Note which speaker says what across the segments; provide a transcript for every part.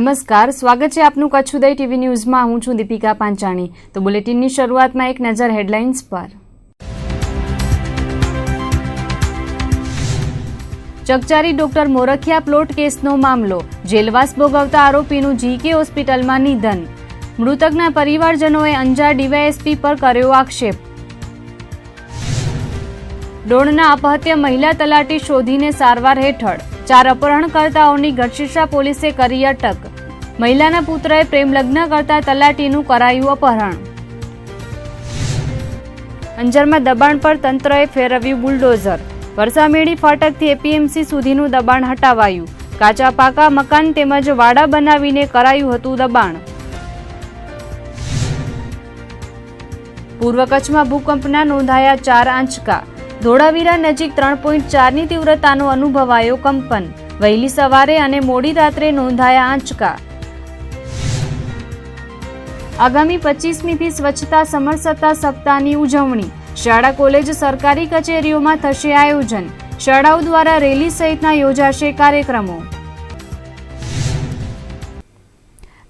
Speaker 1: નમસ્કાર, સ્વાગત છે આપનું કચ્છ ઉદય ટીવી ન્યૂઝમાં। હું છું દીપિકા પાંચાણી। તો બુલેટિનની શરૂઆતમાં એક નજર હેડલાઇન્સ પર। ચકચારી ડોક્ટર મોરખિયા પ્લોટ કેસનો મામલો, જેલવાસ ભોગવતા આરોપીનું જીકે હોસ્પિટલમાં નિધન। મૃતકના પરિવારજનોએ અંજાર ડીવાયએસપી પર કર્યો આક્ષેપ। ડોણના અપહત્ય મહિલા તલાટી શોધીને સારવાર હેઠળ, 4 અપહરણકર્તાઓની ગઢશીશા પોલીસે કરી અટક। મહિલાના પુત્રએ પ્રેમલગ્ન કરતા તલાટીનું કરાયું અપહરણ। અંજારમાં દબાણ પર તંત્રએ ફેરવ્યું બુલડોઝર। વરસામેડી ફાટકથી એપીએમસી સુધીનું દબાણ હટાવાયું। કાચા પાકા મકાન તેમજ વાડા બનાવીને કરાયું હતું દબાણ। પૂર્વ કચ્છમાં ભૂકંપના નોંધાયા 4 આંચકા। ધોળાવીરા નજીક 3.4ની તીવ્રતાનો અનુભવાયો કંપન। વહેલી સવારે અને મોડી રાત્રે નોંધાયા આંચકા। આગામી 25મીથી સ્વચ્છતા સમરસતા સપ્તાહની ઉજવણી। શાળા કોલેજ સરકારી કચેરીઓમાં થશે આયોજન। શાળાઓ દ્વારા રેલી સહિતના યોજાશે કાર્યક્રમો।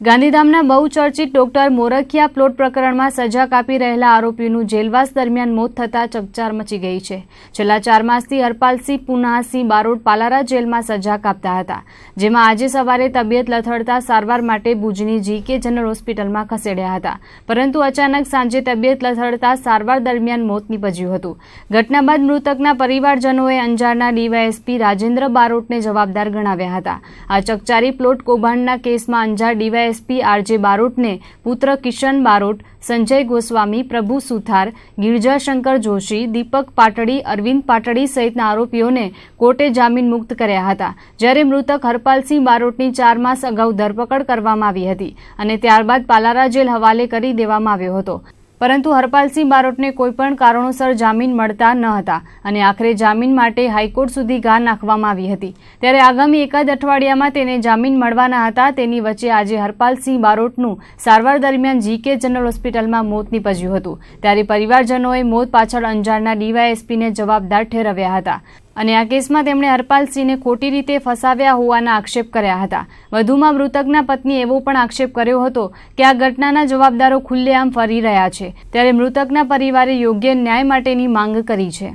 Speaker 1: ગાંધીધામના બહુચર્ચિત ડોક્ટર મોરખિયા પ્લોટ પ્રકરણમાં સજા કાપી રહેલા આરોપીનું જેલવાસ દરમિયાન મોત થતાં ચકચાર મચી ગઈ છે। છેલ્લા 4 માસથી હરપાલસિંહ પુનાસિંહ બારોટ પાલારા જેલમાં સજા કાપતા હતા, જેમાં આજે સવારે તબિયત લથડતા સારવાર માટે ભુજની જીકે જનરલ હોસ્પિટલમાં ખસેડ્યા હતા, પરંતુ અચાનક સાંજે તબિયત લથડતા સારવાર દરમિયાન મોત નીપજ્યું હતું। ઘટના બાદ મૃતકના પરિવારજનોએ અંજારના ડીવાયએસપી રાજેન્દ્ર બારોટને જવાબદાર ગણાવ્યા હતા। આ ચકચારી પ્લોટ કૌભાંડના કેસમાં અંજાર ડીવાયએસપી આરજે બારોટને પુત્ર કિશન બારોટ, સંજય ગોસ્વામી, પ્રભુ સુથાર, ગિરજા શંકર જોશી, દીપક પાટડી, અરવિંદ પાટડી સહિતના આરોપીઓને કોર્ટે જામીન મુક્ત કર્યા હતા, જ્યારે મૃતક હરપાલસિંહ બારોટની 4 માસ અગાઉ ધરપકડ કરવામાં આવી હતી અને ત્યારબાદ પાલારા જેલ હવાલે કરી દેવામાં આવ્યો હતો, પરંતુ હરપાલસિંહ બારોટને કોઈપણ કારણોસર જામીન મળતા ન હતા અને આખરે જામીન માટે હાઈકોર્ટ સુધી ઘા નાખવામાં આવી હતી। ત્યારે આગામી એકાદ અઠવાડિયામાં તેને જામીન મળવાના હતા। તેની વચ્ચે આજે હરપાલસિંહ બારોટનું સારવાર દરમિયાન જીકે જનરલ હોસ્પિટલમાં મોત નીપજ્યું હતું, ત્યારે પરિવારજનોએ મોત પાછળ અંજારના ડીવાયએસપીને જવાબદાર ઠેરવ્યા હતા અને આ કેસમાં તેમણે હરપાલસિંહને ખોટી રીતે ફસાવ્યા હોવાના આક્ષેપ કર્યા હતા। વધુમાં મૃતકના પત્નીએ એવો પણ આક્ષેપ કર્યો હતો કે આ ઘટનાના જવાબદારો ખુલ્લેઆમ ફરી રહ્યા છે, ત્યારે મૃતકના પરિવારે યોગ્ય ન્યાય માટેની માંગ કરી છે।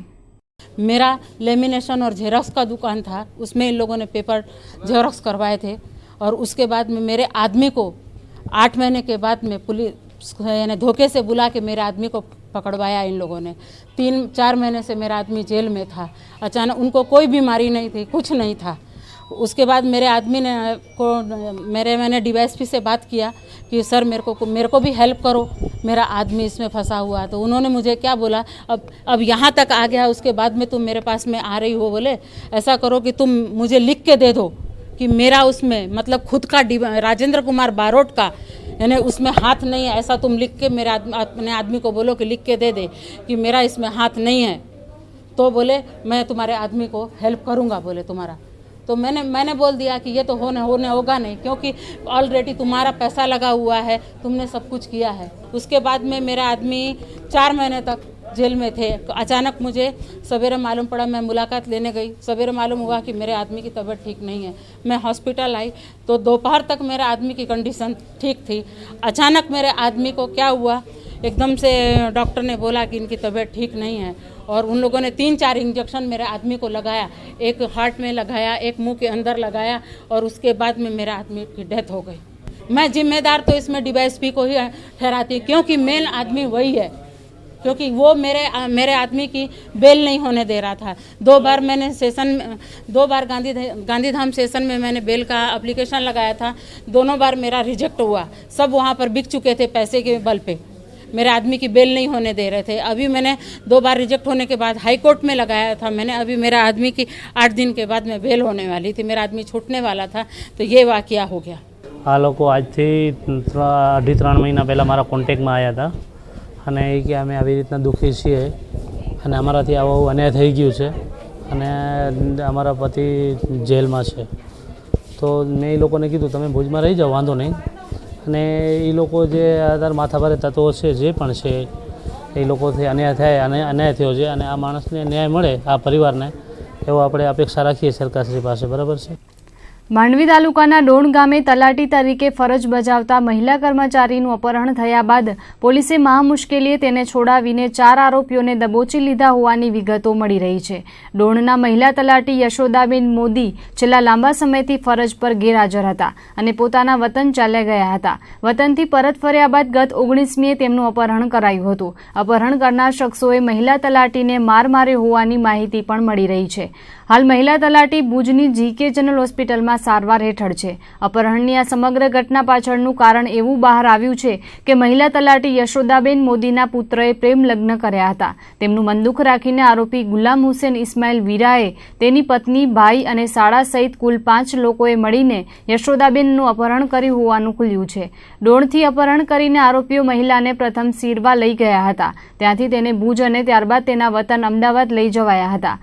Speaker 2: मेरा लेमिनेशन और जेरोक्स का दुकान था, उसमें इन लोगों ने पेपर जेरोक्स करवाए थे और उसके बाद में मेरे आदमी को 8 महीने के बाद में पुलिस यानी धोखे से बुला के मेरे आदमी को पकड़वाया इन लोगों ने। 3-4 महीने से मेरा आदमी जेल में था। अचानक उनको कोई बीमारी नहीं थी, कुछ नहीं था। उसके बाद मेरे आदमी ने मैंने डीवाईएसपी से बात किया कि सर मेरे को भी हेल्प करो, मेरा आदमी इसमें फंसा हुआ है। तो उन्होंने मुझे क्या बोला, अब यहाँ तक आ गया, उसके बाद में तुम मेरे पास में आ रही हो, बोले ऐसा करो कि तुम मुझे लिख के दे दो कि मेरा उसमें मतलब खुद का राजेंद्र कुमार बारोट का यानी उसमें हाथ नहीं है, ऐसा तुम लिख के अपने आदमी को बोलो कि लिख के दे दे कि मेरा इसमें हाथ नहीं है, तो बोले मैं तुम्हारे आदमी को हेल्प करूँगा, बोले तुम्हारा। तो मैंने बोल दिया कि ये तो होने होगा नहीं, क्योंकि ऑलरेडी तुम्हारा पैसा लगा हुआ है, तुमने सब कुछ किया है। उसके बाद में मेरा आदमी 4 महीने तक जेल में थे। अचानक मुझे सवेरे मालूम पड़ा, मैं मुलाकात लेने गई, सवेरे मालूम हुआ कि मेरे आदमी की तबीयत ठीक नहीं है। मैं हॉस्पिटल आई तो दोपहर तक मेरे आदमी की कंडीशन ठीक थी। अचानक मेरे आदमी को क्या हुआ, एकदम से डॉक्टर ने बोला कि इनकी तबीयत ठीक नहीं है और उन लोगों ने 3-4 इंजेक्शन मेरे आदमी को लगाया। एक हार्ट में लगाया, एक मुंह के अंदर लगाया और उसके बाद में मेरा आदमी की डेथ हो गई। मैं जिम्मेदार तो इसमें डीवाईएसपी को ही ठहराती, क्योंकि मेन आदमी वही है, क्योंकि वो मेरे आदमी की बेल नहीं होने दे रहा था। 2 बार मैंने दो बार गांधीधाम सेशन में मैंने बेल का एप्लीकेशन लगाया था, दोनों बार मेरा रिजेक्ट हुआ। सब वहाँ पर बिक चुके थे पैसे के बल पे, मेरे आदमी की बेल नहीं होने दे रहे थे। अभी मैंने 2 बार रिजेक्ट होने के बाद हाई कोर्ट में लगाया था मैंने। अभी मेरा आदमी की 8 दिन के बाद में बेल होने वाली थी, मेरा आदमी छूटने वाला था, तो ये वाकया हो गया।
Speaker 3: आ लोग आज थी 2.5-3 महीना पहला मारा कॉन्टेक्ट में आया था અને એ કે અમે આવી રીતના દુઃખી છીએ અને અમારાથી આવો અન્યાય થઈ ગયું છે અને અમારા પતિ જેલમાં છે, તો મેં એ લોકોને કીધું તમે ભુજમાં રહી જાઓ, વાંધો નહીં। અને એ લોકો જે આધાર માથાભારે તત્વો છે જે પણ છે એ લોકોથી અન્યાય થાય અને અન્યાય થયો છે અને આ માણસને ન્યાય મળે, આ પરિવારને, એવો આપણે અપેક્ષા રાખીએ સરકારશ્રી પાસે, બરાબર છે।
Speaker 1: માંડવી તાલુકાના ડોણ ગામે તલાટી તરીકે ફરજ બજાવતા મહિલા કર્મચારીનું અપહરણ થયા બાદ પોલીસે મહામુશ્કેલીએ તેને છોડાવીને 4 આરોપીઓને દબોચી લીધા હોવાની વિગતો મળી રહી છે. ડોણના મહિલા તલાટી યશોદાબેન મોદી છેલ્લા લાંબા સમયથી ફરજ પર ગેરહાજર હતા અને પોતાના વતન ચાલ્યા ગયા હતા. વતનથી પરત ફર્યા બાદ ગત 19મીએ તેમનું અપહરણ કરાયું હતું. અપહરણ કરનાર શખ્સોએ મહિલા તલાટીને માર માર્યો હોવાની માહિતી પણ મળી રહી છે. હાલ મહિલા તલાટી ભુજની જીકે જનરલ હોસ્પિટલમાં સારવાર હેઠળ છે. અપહરણની આ સમગ્ર ઘટના પાછળનું કારણ એવું બહાર આવ્યું છે કે મહિલા તલાટી યશોદાબેન મોદીના પુત્રએ પ્રેમ લગ્ન કર્યા હતા. તેમનું મનદુખ રાખીને આરોપી ગુલામ હુસેન ઇસ્માઇલ વીરાએ તેની પત્ની, ભાઈ અને શાળા સહિત કુલ 5 લોકોએ મળીને યશોદાબેનનું અપહરણ કર્યું હોવાનું ખુલ્યું છે. ડોણથી અપહરણ કરીને આરોપીઓ મહિલાને પ્રથમ સીરવા લઈ ગયા હતા. ત્યાંથી તેને ભુજ અને ત્યારબાદ તેના વતન અમદાવાદ લઈ જવાયા હતા.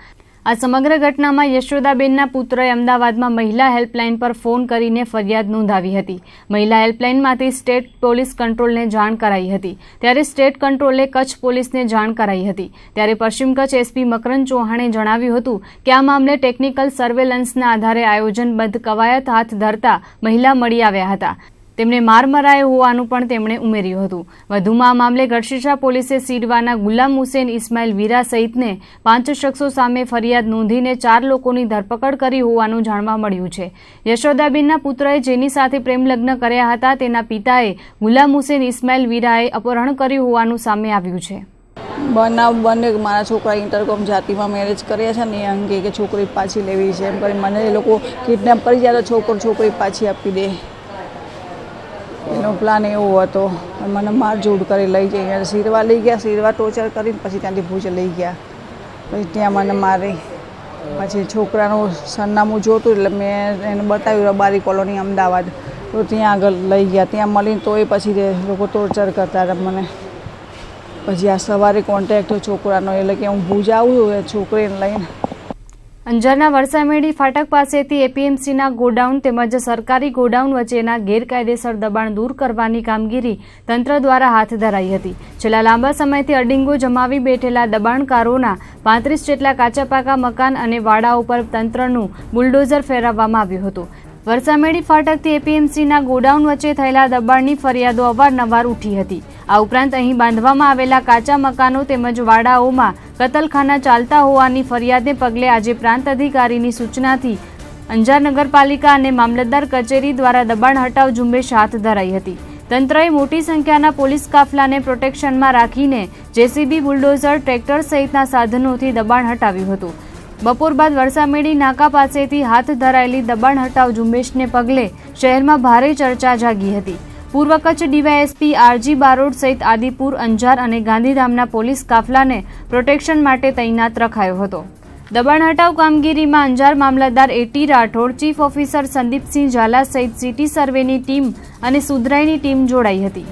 Speaker 1: આ સમગ્ર ઘટનામાં યશોદાબેનના પુત્રએ અમદાવાદમાં મહિલા હેલ્પલાઇન પર ફોન કરીને ફરિયાદ નોંધાવી હતી. મહિલા હેલ્પલાઇનમાંથી સ્ટેટ પોલીસ કંટ્રોલને જાણ કરાઈ હતી. ત્યારે સ્ટેટ કંટ્રોલે કચ્છ પોલીસને જાણ કરાઈ હતી. ત્યારે પશ્ચિમ કચ્છ એસપી મકરંદ ચૌહાણે જણાવ્યું હતું કે આ મામલે ટેકનિકલ સર્વેલન્સના આધારે આયોજનબદ્ધ કવાયત હાથ ધરતા મહિલા મળી આવ્યા હતા. તેમને માર મરાયો હોવાનું પણ તેમણે ઉમેર્યું હતું. વધુમાં આ મામલે ગઢશીશા પોલીસે સીરવાના ગુલામ હુસેન ઇસ્માઇલ વીરા સહિતને 5 શખ્સો સામે ફરિયાદ નોંધીને 4 લોકોની ધરપકડ કરી હોવાનું જાણવા મળ્યું છે. યશોદાબેનના પુત્રએ જેની સાથે પ્રેમ લગ્ન કર્યા હતા તેના પિતાએ ગુલામ હુસેન ઇસ્માઇલ વીરાએ અપહરણ કર્યું હોવાનું સામે આવ્યું છે.
Speaker 4: બનાવ બને મારા છોકરા ઇન્ટરકોમ જાતિમાં મેરેજ કર્યા છે ને એ અંગે કે છોકરી પાછી લેવી છે એમ કરી મને એ લોકો કિડનેપ કરી જાય તો છોકરી પાછી આપી દે એનો પ્લાન એવો હતો. મને મારઝૂડ કરી લઈ જઈ સીરવા લઈ ગયા. સીરવા ટોર્ચર કરીને પછી ત્યાંથી ભુજ લઈ ગયા. પછી ત્યાં મને મારી. પછી છોકરાનું સરનામું જોતું એટલે મેં એને બતાવ્યું રબારી કોલોની અમદાવાદ. તો ત્યાં આગળ લઈ ગયા. ત્યાં મળીને તોય પછી તે લોકો ટોર્ચર કરતા હતા મને. પછી આ સવારે કોન્ટેક્ટ છોકરાનો એટલે કે હું ભુજ આવું છોકરીને લઈને.
Speaker 1: અંજારના વરસામેડી ફાટક પાસેથી એપીએમસીના ગોડાઉન તેમજ સરકારી ગોડાઉન વચ્ચેના ગેરકાયદેસર દબાણ દૂર કરવાની કામગીરી તંત્ર દ્વારા હાથ ધરાઈ હતી. છેલ્લા લાંબા સમયથી અડિંગો જમાવી બેઠેલા દબાણકારોના 35 જેટલા કાચા પાકા મકાન અને વાડાઓ પર તંત્રનું બુલડોઝર ફેરવવામાં આવ્યું હતું. વરસામેડી ફાટકથી એપીએમસીના ગોડાઉન વચ્ચે થયેલા દબાણની ફરિયાદો અવારનવાર ઉઠી હતી. આ ઉપરાંત અહીં બાંધવામાં આવેલા કાચા મકાનો તેમજ વાડાઓમાં કતલખાના ચાલતા હોવાની ફરિયાદને પગલે આજે પ્રાંત અધિકારીની સૂચનાથી અંજાર નગરપાલિકા અને મામલતદાર કચેરી દ્વારા દબાણ હટાવ ઝુંબેશ હાથ ધરાઈ હતી. તંત્રએ મોટી સંખ્યાના પોલીસ કાફલાને પ્રોટેક્શનમાં રાખીને જેસીબી, બુલડોઝર, ટ્રેક્ટર સહિતના સાધનોથી દબાણ હટાવ્યું હતું. બપોર બાદ વરસામેડી નાકા પાસેથી હાથ ધરાયેલી દબાણ હટાવ ઝુંબેશને પગલે શહેરમાં ભારે ચર્ચા જાગી હતી. પૂર્વ કચ્છ ડીવાયએસપી આરજી બારોડ સહિત આદિપુર, અંજાર અને ગાંધીધામના પોલીસ કાફલાને પ્રોટેક્શન માટે તૈનાત રખાયો હતો. દબાણ હટાવ કામગીરીમાં અંજાર મામલતદાર A T Rathod, chief officer Sandeepsinh Jhala સહિત સિટી સર્વેની ટીમ અને સુધરાઈની ટીમ જોડાઈ હતી.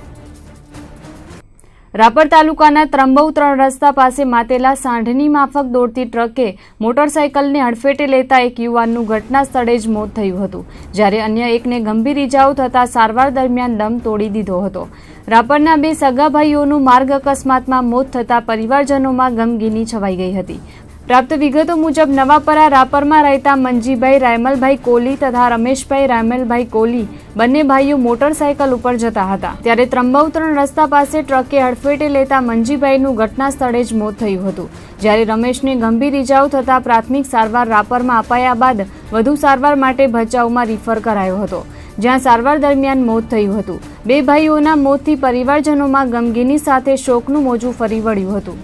Speaker 1: રાપર તાલુકાના ત્રંબવ 3 રસ્તા પાસે માતેલા સાંઢની માફક દોડતી ટ્રકે મોટરસાયકલને હડફેટે લેતા એક યુવાનનું ઘટના સ્થળે જ મોત થયું હતું, જ્યારે અન્ય એકને ગંભીર ઇજાઓ થતા સારવાર દરમિયાન દમ તોડી દીધો હતો. રાપરના 2 સગા ભાઈઓનું માર્ગ અકસ્માતમાં મોત થતા પરિવારજનોમાં ગમગીની છવાઈ ગઈ હતી. પ્રાપ્ત વિગતો મુજબ નવાપરા રાપરમાં રહેતા મંજીભાઈ રાયમલભાઈ કોલી તથા રમેશભાઈ રાયમલભાઈ કોલી બંને ભાઈઓ મોટરસાયકલ ઉપર જતા હતા. ત્યારે ત્રંબવ 3 રસ્તા પાસે ટ્રકે હડફેટે લેતા મંજીભાઈનું ઘટના સ્થળે જ મોત થયું હતું, જ્યારે રમેશને ગંભીર ઇજાઓ થતા પ્રાથમિક સારવાર રાપરમાં અપાયા બાદ વધુ સારવાર માટે ભચાઉમાં રિફર કરાયો હતો, જ્યાં સારવાર દરમિયાન મોત થયું હતું. 2 ભાઈઓના મોતથી પરિવારજનોમાં ગમગીની સાથે શોકનું મોજું ફરી વળ્યું હતું.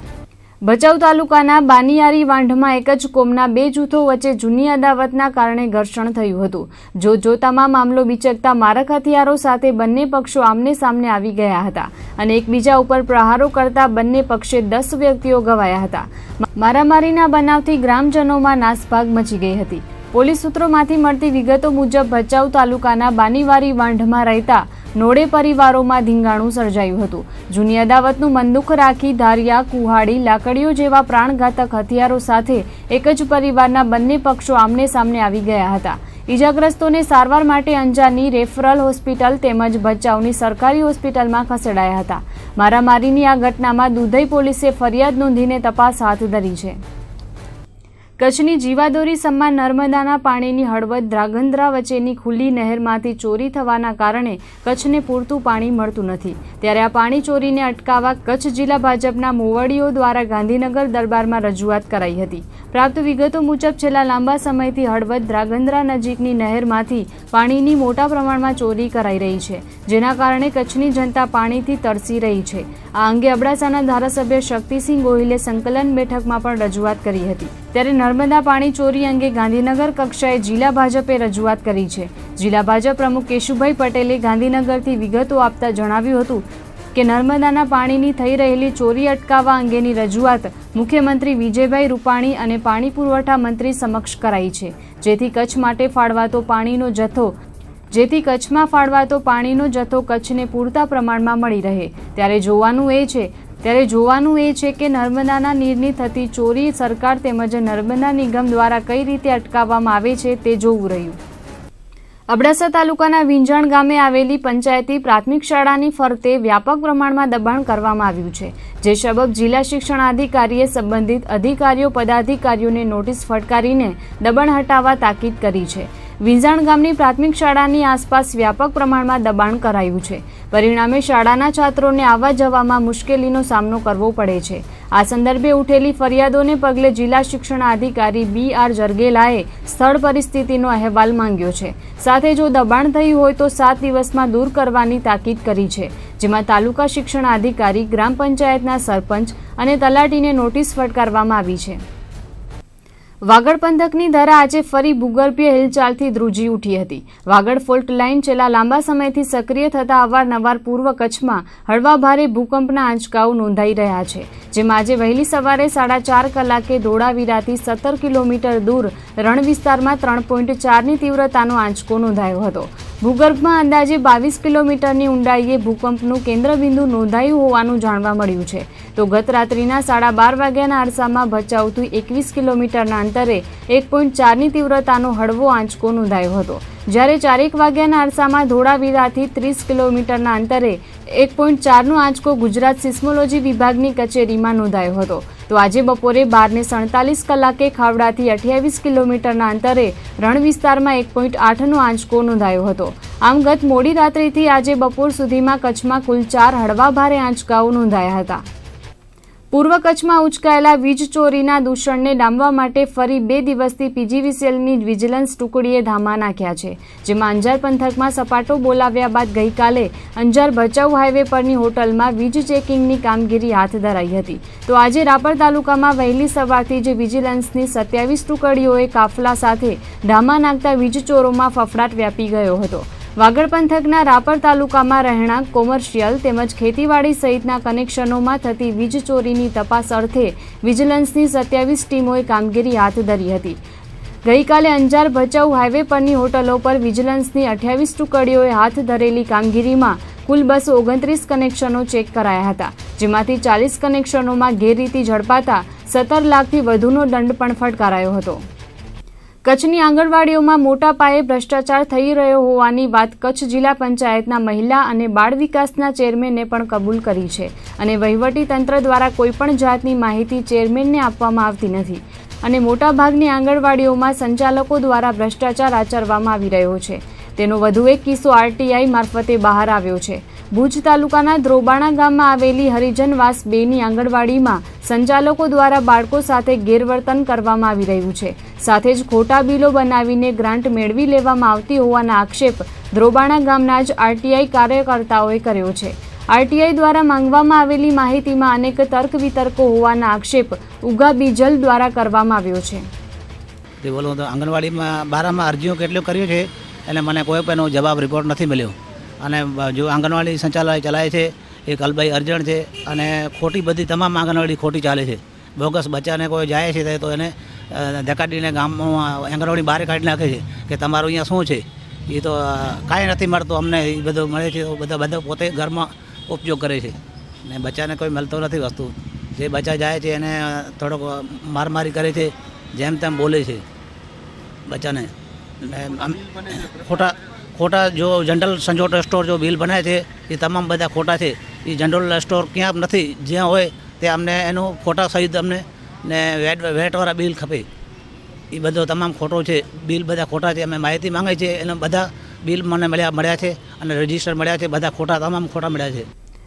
Speaker 1: ભચાઉ તાલુકાના બાનિયારી વાંઢમાં એક જ કોમના 2 જૂથો વચ્ચે જૂની અદાવતના કારણે ઘર્ષણ થયું હતું. જોતજોતામાં મામલો બિચકતા મારક હથિયારો સાથે બંને પક્ષો આમને સામને આવી ગયા હતા અને એકબીજા ઉપર પ્રહારો કરતા બંને પક્ષે 10 વ્યક્તિઓ ઘવાયા હતા. મારામારીના બનાવથી ગ્રામજનોમાં નાસભાગ મચી ગઈ હતી. પોલીસ સૂત્રોમાંથી મળતી વિગતો મુજબ ભચાઉ તાલુકાના બાનીવારી વાંઢમાં રહેતા નોડે પરિવારોમાં ધીંગાણું સર્જાયું હતું. જૂની અદાવતનું મનદુખ રાખી ધારિયા, કુહાડી, લાકડીઓ જેવા પ્રાણઘાતક હથિયારો સાથે એક જ પરિવારના બંને પક્ષો આમને સામને આવી ગયા હતા. ઇજાગ્રસ્તોને સારવાર માટે અંજારની રેફરલ હોસ્પિટલ તેમજ ભચાઉની સરકારી હોસ્પિટલમાં ખસેડાયા હતા. મારામારીની આ ઘટનામાં દુધઈ પોલીસે ફરિયાદ નોંધીને તપાસ હાથ ધરી છે. કચ્છની જીવાદોરી સમાન નર્મદાના પાણીની હળવદ ધ્રાંગધ્રા વચ્ચેની ખુલ્લી નહેરમાંથી ચોરી થવાના કારણે કચ્છને પૂરતું પાણી મળતું નથી. ત્યારે આ પાણી ચોરીને અટકાવવા કચ્છ જિલ્લા ભાજપના મોવડીઓ દ્વારા ગાંધીનગર દરબારમાં રજૂઆત કરાઈ હતી. પ્રાપ્ત વિગતો મુજબ છેલ્લા લાંબા સમયથી હળવદ ધ્રાંગધ્રા નજીકની નહેરમાંથી પાણીની મોટા પ્રમાણમાં ચોરી કરાઈ રહી છે, જેના કારણે કચ્છની જનતા પાણીથી તરસી રહી છે. આ અંગે અબડાસાના ધારાસભ્ય શક્તિસિંહ ગોહિલે સંકલન બેઠકમાં પણ રજૂઆત કરી હતી. ત્યારે નર્મદા પાણી ચોરી અંગે ગાંધીનગર કક્ષાએ જિલ્લા ભાજપે રજૂઆત કરી છે. જિલ્લા ભાજપ પ્રમુખ કેશુભાઈ પટેલે ગાંધીનગરથી વિગતો આપતા જણાવ્યું હતું કે નર્મદાના પાણીની થઈ રહેલી ચોરી અટકાવવા અંગેની રજૂઆત મુખ્યમંત્રી વિજયભાઈ રૂપાણી અને પાણી પુરવઠા મંત્રી સમક્ષ કરાઈ છે, જેથી કચ્છમાં ફાળવાતો પાણીનો જથ્થો કચ્છને પૂરતા પ્રમાણમાં મળી રહે. ત્યારે જોવાનું એ છે કે નર્મદાના નીરની થતી ચોરી સરકાર તેમજ નર્મદા નિગમ દ્વારા કઈ રીતે અટકાવવામાં આવે છે તે જોવું રહ્યું. અબડાસા તાલુકાના વિંજાણ ગામે આવેલી પંચાયતી પ્રાથમિક શાળાની ફરતે વ્યાપક પ્રમાણમાં દબાણ કરવામાં આવ્યું છે, જે સબબ જિલ્લા શિક્ષણાધિકારીએ સંબંધિત અધિકારીઓ પદાધિકારીઓને નોટિસ ફટકારીને દબાણ હટાવવા તાકીદ કરી છે. વિંજાણ ગામની પ્રાથમિક શાળાની આસપાસ વ્યાપક પ્રમાણમાં દબાણ કરાયું છે. પરિણામે શાળાના છાત્રોને આવવા જવામાં મુશ્કેલીનો સામનો કરવો પડે છે. આ સંદર્ભે ઉઠેલી ફરિયાદોને પગલે જિલ્લા શિક્ષણાધિકારી BR જરગેલાએ સ્થળ પરિસ્થિતિનો અહેવાલ માંગ્યો છે. સાથે જો દબાણ થયું હોય તો 7 દિવસમાં દૂર કરવાની તાકીદ કરી છે, જેમાં તાલુકા શિક્ષણાધિકારી, ગ્રામ પંચાયતના સરપંચ અને તલાટીને નોટિસ ફટકારવામાં આવી છે. વાગડ પંથકની ધરા આજે ફરી ભૂગર્ભીય હિલચાલથી ધ્રુજી ઉઠી હતી. વાગડ ફોલ્ટ લાઇન છેલ્લા લાંબા સમયથી સક્રિય થતા અવારનવાર પૂર્વ કચ્છમાં હળવા ભારે ભૂકંપના આંચકાઓ નોંધાઈ રહ્યા છે, જેમાં આજે વહેલી સવારે 4:30 કલાકે ધોળાવીરાથી 17 કિલોમીટર દૂર રણ વિસ્તારમાં 3.4ની તીવ્રતાનો આંચકો નોંધાયો હતો. ભૂગર્ભમાં અંદાજે 22 કિલોમીટરની ઊંડાઈએ ભૂકંપનું કેન્દ્રબિંદુ નોંધાયું હોવાનું જાણવા મળ્યું છે. તો ગત રાત્રિના 12:30 વાગ્યાના અરસામાં ભચાઉથી 21 કિલોમીટરના અંતરે 1.4ની તીવ્રતાનો હળવો આંચકો નોંધાયો હતો. જ્યારે 4:01 વાગ્યાના અરસામાં ધોળાવીરાથી 30 કિલોમીટરના અંતરે 1.4નો આંચકો ગુજરાત સિસ્મોલોજી વિભાગની કચેરીમાં નોંધાયો હતો. તો આજે બપોરે 12:47 કલાકે ખાવડાથી 28 કિલોમીટરના અંતરે રણ વિસ્તારમાં 1.8નો આંચકો નોંધાયો હતો. આમ ગત મોડી રાત્રિથી આજે બપોર સુધીમાં કચ્છમાં કુલ 4 હળવા ભારે આંચકાઓ નોંધાયા હતા. પૂર્વ કચ્છમાં ઉચકાયેલા વીજ ચોરીના દૂષણને ડામવા માટે ફરી 2 દિવસથી PGVCLની વિજિલન્સ ટુકડીએ ધામા નાખ્યા છે, જેમાં અંજાર પંથકમાં સપાટો બોલાવ્યા બાદ ગઈકાલે અંજાર ભચાઉ હાઈવે પરની હોટલમાં વીજ ચેકિંગની કામગીરી હાથ ધરાઈ હતી. તો આજે રાપર તાલુકામાં વહેલી સવારથી જ વિજિલન્સની 27 ટુકડીઓએ કાફલા સાથે ધામા નાખતા વીજ ચોરોમાં ફફડાટ વ્યાપી ગયો હતો. વાગડ પંથકના રાપર તાલુકામાં રહેણાંક, કોમર્શિયલ તેમજ ખેતીવાડી સહિતના કનેક્શનોમાં થતી વીજ ચોરીની તપાસ અર્થે વિજિલન્સની 27 ટીમોએ કામગીરી હાથ ધરી હતી. ગઈકાલે અંજાર ભચાઉ હાઈવે પરની હોટલો પર વિજિલન્સની 28 ટુકડીઓએ હાથ ધરેલી કામગીરીમાં કુલ 229 કનેક્શનો ચેક કરાયા હતા, જેમાંથી 40 કનેક્શનોમાં ગેરરીતિ ઝડપાતા 17 લાખથી વધુનો દંડ પણ ફટકારાયો હતો. કચ્છની આંગણવાડીઓમાં મોટા પાયે ભ્રષ્ટાચાર થઈ રહ્યો હોવાની વાત કચ્છ જિલ્લા પંચાયતના મહિલા અને બાળ વિકાસના ચેરમેને પણ કબૂલ કરી છે અને વહીવટી તંત્ર દ્વારા કોઈપણ જાતની માહિતી ચેરમેનને આપવામાં આવતી નથી અને મોટાભાગની આંગણવાડીઓમાં સંચાલકો દ્વારા ભ્રષ્ટાચાર આચરવામાં આવી રહ્યો છે. તેનો વધુ એક કિસ્સો RTI મારફતે બહાર આવ્યો છે. ભુજ તાલુકાના દ્રોબાણા ગામમાં આવેલી હરિજનવાસ 2ની આંગણવાડીમાં સંચાલકો દ્વારા બાળકો સાથે ગેરવર્તન કરવામાં આવી રહ્યું છે. સાથે જ ખોટા બિલો બનાવીને ગ્રાન્ટ મેળવી લેવામાં આવતી હોવાના આક્ષેપ દ્રોબાણા ગામના જ RTI કાર્યકર્તાઓએ કર્યો છે. RTI દ્વારા માંગવામાં આવેલી માહિતીમાં અનેક તર્ક વિતર્કો હોવાના આક્ષેપ ઉગા બીજલ દ્વારા કરવામાં આવ્યો છે.
Speaker 5: તે બોલો તો આંગણવાડીમાં બારામાં અરજીઓ કેટલો કર્યો છે એટલે મને કોઈ પણ જવાબ રિપોર્ટ નથી મળ્યો. અને જો આંગણવાડી સંચાલય ચલાવે છે એ કલભાઈ અરજણ છે અને ખોટી બધી તમામ આંગણવાડી ખોટી ચાલે છે. બોગસ બચ્ચાને કોઈ જાય છે તો એને ધકાડીને ગામમાં આંગણવાડી બહાર કાઢી નાખે છે કે તમારું અહીંયા શું છે. એ તો કાંઈ નથી મળતું અમને. એ બધું મળે છે તો બધા પોતે ઘરમાં ઉપયોગ કરે છે ને બચ્ચાને કોઈ મળતો નથી વસ્તુ. જે બચ્ચા જાય છે એને થોડોક મારમારી કરે છે, જેમ તેમ બોલે છે બચ્ચાને. ખોટા જો જનરલ સંજોટો સ્ટોર જો બિલ બનાવે છે એ તમામ બધા ખોટા છે. એ જનરલ સ્ટોર ક્યાં નથી, જ્યાં હોય તે અમને એનું ફોટા સહિત અમને ને વેટવાળા બિલ ખપે. એ બધો તમામ ખોટો છે. બિલ બધા ખોટા છે. અમે માહિતી માંગે છે એના બધા બિલ મને મળ્યા છે અને રજિસ્ટર મળ્યા છે. બધા ખોટા, તમામ ખોટા મળ્યા છે.